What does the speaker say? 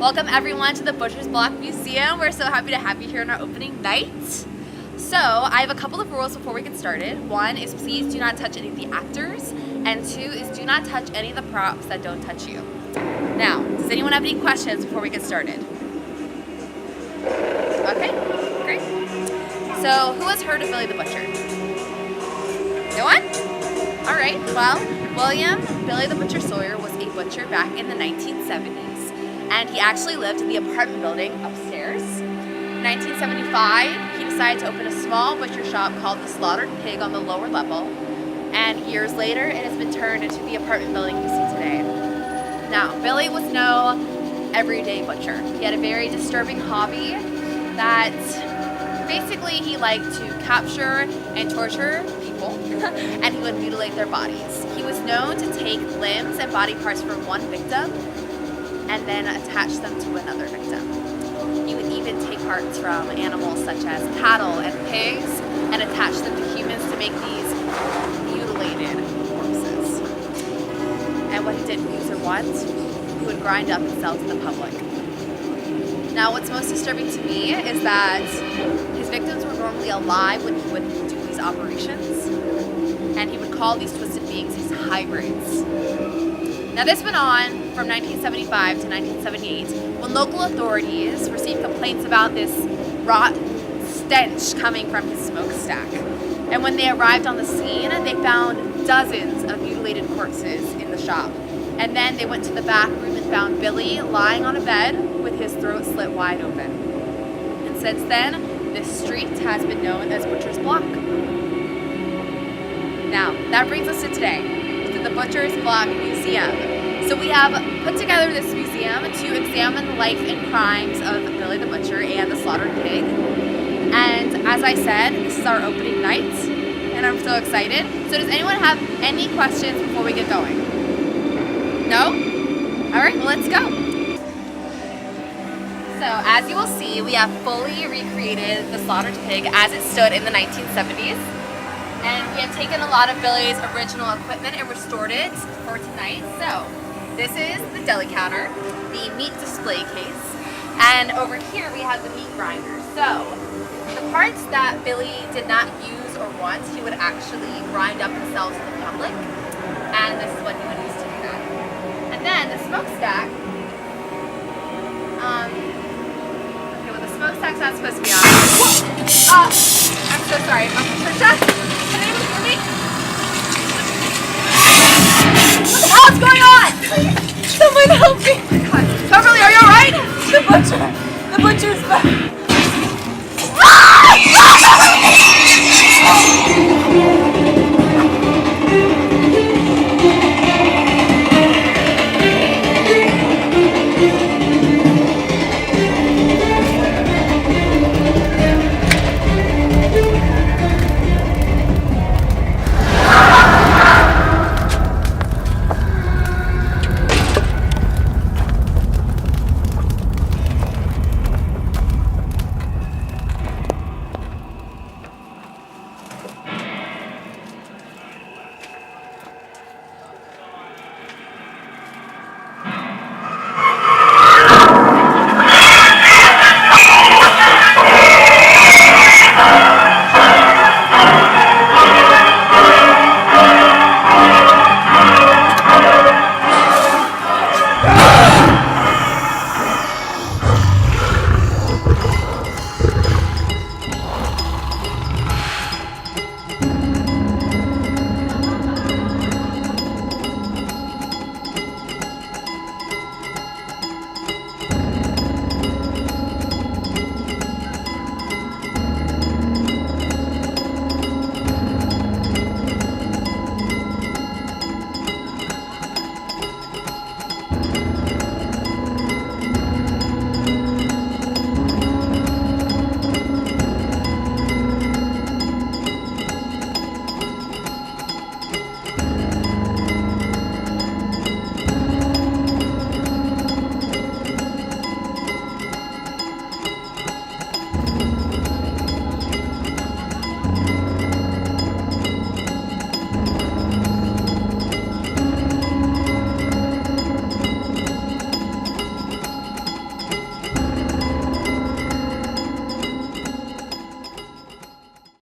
Welcome everyone to the Butcher's Block Museum. We're so happy to have you here on our opening night. So I have a couple of rules before we get started. One is please do not touch any of the actors, and two is do not touch any of the props that don't touch you. Now, does anyone have any questions before we get started? Okay, great. So who has heard of Billy the Butcher? No one? All right, well, William Billy the Butcher Sawyer was a butcher back in the 1970s. And he actually lived in the apartment building upstairs. In 1975, he decided to open a small butcher shop called the Slaughtered Pig on the lower level. And years later, it has been turned into the apartment building you see today. Now, Billy was no everyday butcher. He had a very disturbing hobby that basically he liked to capture and torture people, and he would mutilate their bodies. He was known to take limbs and body parts from one victim and then attach them to another victim. He would even take parts from animals such as cattle and pigs and attach them to humans to make these mutilated corpses. And what he did use or want, he would grind up and sell to the public. Now what's most disturbing to me is that his victims were normally alive when he would do these operations, and he would call these twisted beings his hybrids. Now this went on from 1975 to 1978 when local authorities received complaints about this rotten stench coming from his smokestack. And when they arrived on the scene, they found dozens of mutilated corpses in the shop. And then they went to the back room and found Billy lying on a bed with his throat slit wide open. And since then, this street has been known as Butcher's Block. Now, that brings us to today. The Butcher's Block Museum. So we have put together this museum to examine the life and crimes of Billy the Butcher and the Slaughtered Pig. And as I said, this is our opening night, and I'm so excited. So does anyone have any questions before we get going? No? All right, well let's go. So as you will see, we have fully recreated the Slaughtered Pig as it stood in the 1970s. And we have taken a lot of Billy's original equipment and restored it for tonight. So this is the deli counter, the meat display case, and over here we have the meat grinder. So the parts that Billy did not use or want, he would actually grind up and sell to the public, and this is what he would use to do that. And then the smokestack, okay, well the smokestack's not supposed to be on. Oh, I'm so sorry, Patricia. What the hell is going on? Someone help me! Oh my God. Beverly, are you alright? The butcher's back.